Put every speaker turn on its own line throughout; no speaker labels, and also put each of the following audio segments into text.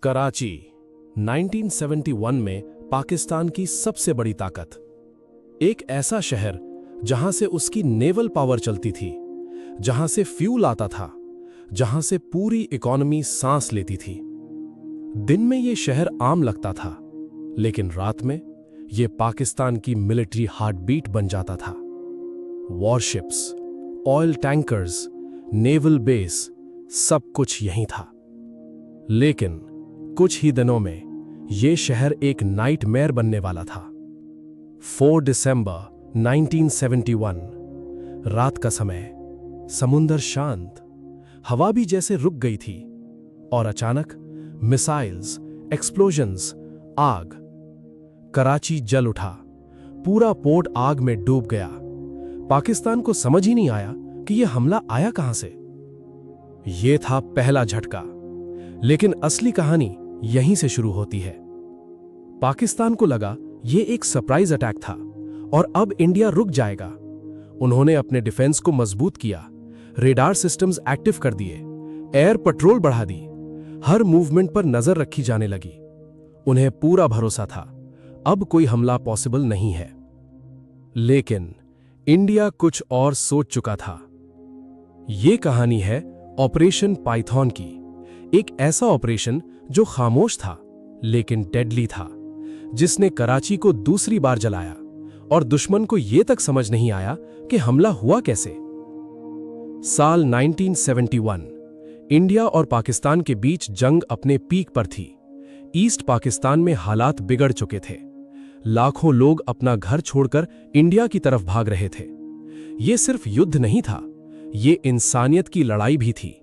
कराची 1971 में पाकिस्तान की सबसे बड़ी ताकत। एक ऐसा शहर जहां से उसकी नेवल पावर चलती थी, जहां से फ्यूल आता था, जहां से पूरी इकोनॉमी सांस लेती थी। दिन में यह शहर आम लगता था, लेकिन रात में यह पाकिस्तान की मिलिट्री हार्ट बीट बन जाता था। Warships, oil tankers, naval base, सब कुछ यहीं था। लेकिन कुछ ही दिनों में यह शहर एक नाइटमेयर बनने वाला था। 4 दिसंबर 1971, रात का समय, समुंदर शांत, हवा भी जैसे रुक गई थी, और अचानक मिसाइल्स, एक्सप्लोजन्स, आग। कराची जल उठा, पूरा पोर्ट आग में डूब गया। पाकिस्तान को समझ ही नहीं आया कि यह हमला आया कहां से। यह था पहला झटका, लेकिन असली कहानी यहीं से शुरू होती है। पाकिस्तान को लगा यह एक सरप्राइज अटैक था और अब इंडिया रुक जाएगा। उन्होंने अपने डिफेंस को मजबूत किया, रेडार सिस्टम्स एक्टिव कर दिए, एयर पेट्रोल बढ़ा दी, हर मूवमेंट पर नजर रखी जाने लगी। उन्हें पूरा भरोसा था अब कोई हमला पॉसिबल नहीं है। लेकिन इंडिया कुछ और सोच चुका था। यह कहानी है ऑपरेशन पाइथॉन की, एक ऐसा ऑपरेशन जो खामोश था लेकिन डेडली था, जिसने कराची को दूसरी बार जलाया और दुश्मन को यह तक समझ नहीं आया कि हमला हुआ कैसे। साल 1971, इंडिया और पाकिस्तान के बीच जंग अपने पीक पर थी। ईस्ट पाकिस्तान में हालात बिगड़ चुके थे। लाखों लोग अपना घर छोड़कर इंडिया की तरफ भाग रहे थे। यह सिर्फ युद्ध नहीं था, यह इंसानियत की लड़ाई भी थी।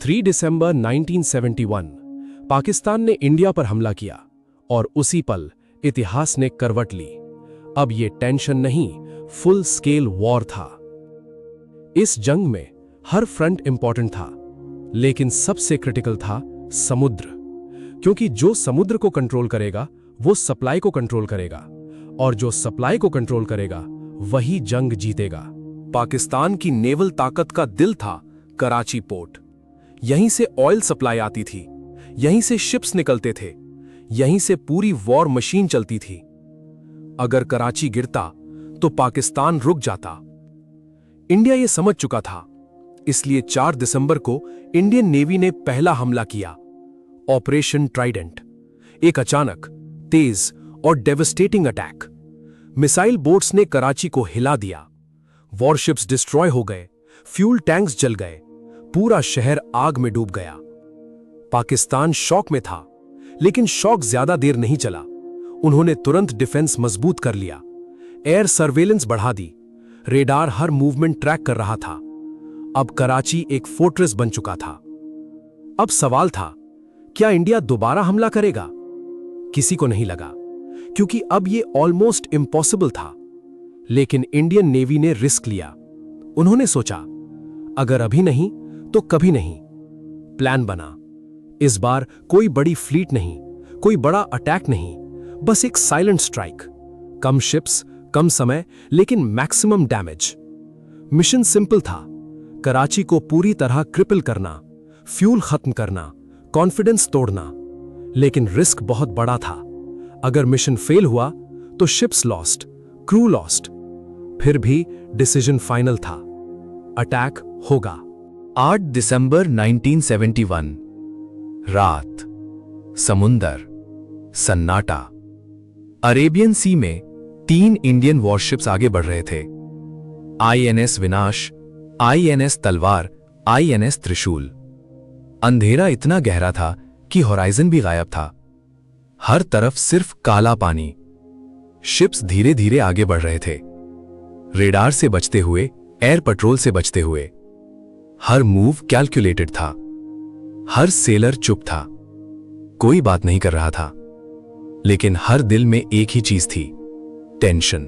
3 दिसंबर 1971, पाकिस्तान ने इंडिया पर हमला किया और उसी पल इतिहास ने करवट ली। अब यह टेंशन नहीं, फुल स्केल वॉर था। इस जंग में हर फ्रंट इंपॉर्टेंट था, लेकिन सबसे क्रिटिकल था समुद्र, क्योंकि जो समुद्र को कंट्रोल करेगा वो सप्लाई को कंट्रोल करेगा, और जो सप्लाई को कंट्रोल करेगा वही जंग जीतेगा। पाकिस्तान की नेवल ताकत का दिल था कराची पोर्ट। यहीं से ऑयल सप्लाई आती थी, यहीं से शिप्स निकलते थे, यहीं से पूरी वॉर मशीन चलती थी। अगर कराची गिरता तो पाकिस्तान रुक जाता। इंडिया यह समझ चुका था, इसलिए 4 दिसंबर को इंडियन नेवी ने पहला हमला किया, ऑपरेशन ट्राइडेंट। एक अचानक, तेज और डेवस्टेटिंग अटैक। मिसाइल बोट्स ने कराची को हिला दिया, वॉरशिप्स डिस्ट्रॉय हो गए, फ्यूल टैंक्स जल गए, पूरा शहर आग में डूब गया। पाकिस्तान शॉक में था, लेकिन शॉक ज्यादा देर नहीं चला। उन्होंने तुरंत डिफेंस मजबूत कर लिया, एयर सर्वेलेंस बढ़ा दी, रेडार हर मूवमेंट ट्रैक कर रहा था। अब कराची एक फोर्ट्रेस बन चुका था। अब सवाल था, क्या इंडिया दोबारा हमला करेगा? किसी को नहीं लगा, क्योंकि अब यह ऑलमोस्ट इम्पॉसिबल था। लेकिन इंडियन नेवी ने रिस्क लिया। उन्होंने सोचा, अगर अभी नहीं तो कभी नहीं। प्लान बना। इस बार कोई बड़ी फ्लीट नहीं, कोई बड़ा अटैक नहीं, बस एक साइलेंट स्ट्राइक। कम शिप्स, कम समय, लेकिन मैक्सिमम डैमेज। मिशन सिंपल था, कराची को पूरी तरह क्रिपल करना, फ्यूल खत्म करना, कॉन्फिडेंस तोड़ना। लेकिन रिस्क बहुत बड़ा था। अगर मिशन फेल हुआ तो शिप्स लॉस्ट, क्रू लॉस्ट। फिर भी डिसीजन फाइनल था, अटैक होगा।
8 दिसंबर 1971, रात, समुंदर, सन्नाटा। अरेबियन सी में 3 इंडियन वॉरशिप्स आगे बढ़ रहे थे। INS विनाश, INS तलवार, INS त्रिशूल। अंधेरा इतना गहरा था कि होराइजन भी गायब था। हर तरफ सिर्फ काला पानी। शिप्स धीरे धीरे आगे बढ़ रहे थे, रेडार से बचते हुए, एयर पेट्रोल से बचते हुए। हर मूव कैलकुलेटेड था। हर सेलर चुप था, कोई बात नहीं कर रहा था। लेकिन हर दिल में एक ही चीज थी, टेंशन।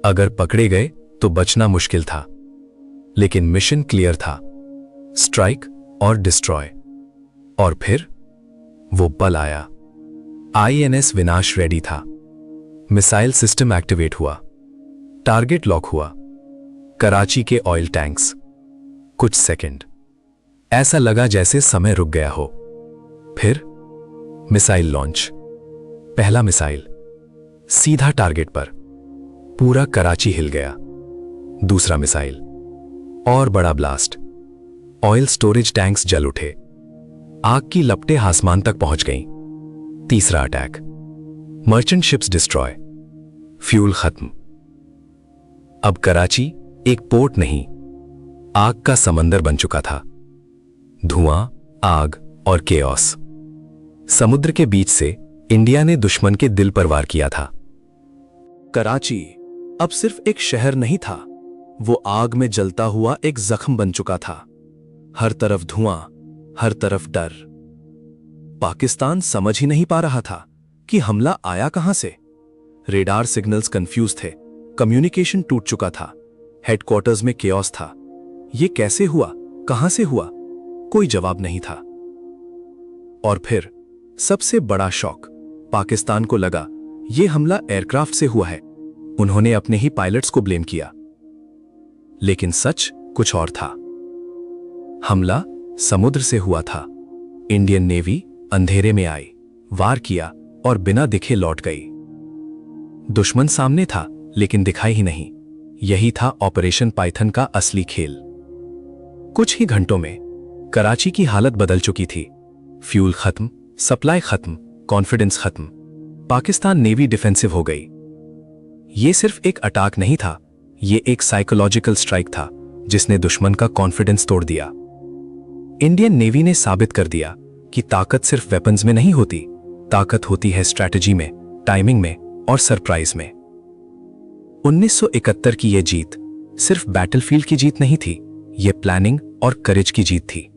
अगर पकड़े गए तो बचना मुश्किल था, लेकिन मिशन क्लियर था, स्ट्राइक और डिस्ट्रॉय। और फिर वो पल आया। INS विनाश रेडी था, मिसाइल सिस्टम एक्टिवेट हुआ, टारगेट लॉक हुआ, कराची के ऑयल टैंक्स। कुछ सेकंड ऐसा लगा जैसे समय रुक गया हो, फिर मिसाइल लॉन्च। पहला मिसाइल सीधा टारगेट पर, पूरा कराची हिल गया। दूसरा मिसाइल और बड़ा ब्लास्ट, ऑयल स्टोरेज टैंक्स जल उठे, आग की लपटें आसमान तक पहुंच गईं। तीसरा attack, merchant ships destroy, fuel खत्म। अब कराची एक पोर्ट नहीं, आग का समंदर बन चुका था। धुआं, आग और केओस। समुद्र के बीच से इंडिया ने दुश्मन के दिल पर वार किया था। कराची अब सिर्फ एक शहर नहीं था, वो आग में जलता हुआ एक जख्म बन चुका था। हर तरफ धुआं, हर तरफ डर। पाकिस्तान समझ ही नहीं पा रहा था कि हमला आया कहां से। रेडार सिग्नल्स कंफ्यूज थे, कम्युनिकेशन टूट चुका था, हेडक्वार्टर्स में केओस था। यह कैसे हुआ, कहां से हुआ, कोई जवाब नहीं था। और फिर सबसे बड़ा शॉक, पाकिस्तान को लगा यह हमला एयरक्राफ्ट से हुआ है। उन्होंने अपने ही पायलट्स को ब्लेम किया। लेकिन सच कुछ और था। हमला समुद्र से हुआ था। इंडियन नेवी अंधेरे में आई, वार किया और बिना दिखे लौट गई। दुश्मन सामने था लेकिन दिखाई ही नहीं। यही था ऑपरेशन पाइथन का असली खेल। कुछ ही घंटों में कराची की हालत बदल चुकी थी। फ्यूल खत्म, सप्लाई खत्म, कॉन्फिडेंस खत्म। पाकिस्तान नेवी डिफेंसिव हो गई। यह सिर्फ एक अटैक नहीं था, यह एक साइकोलॉजिकल स्ट्राइक था जिसने दुश्मन का कॉन्फिडेंस तोड़ दिया। इंडियन नेवी ने साबित कर दिया कि ताकत सिर्फ वेपन्स में नहीं होती, ताकत होती है स्ट्रैटेजी में, टाइमिंग में और सरप्राइज में। 1971 की यह जीत सिर्फ बैटलफील्ड की जीत नहीं थी, यह प्लानिंग और करेज की जीत थी।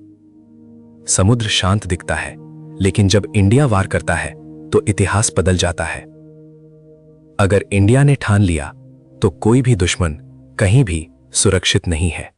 समुद्र शांत दिखता है, लेकिन जब इंडिया वार करता है तो इतिहास बदल जाता है। अगर इंडिया ने ठान लिया तो कोई भी दुश्मन कहीं भी सुरक्षित नहीं है।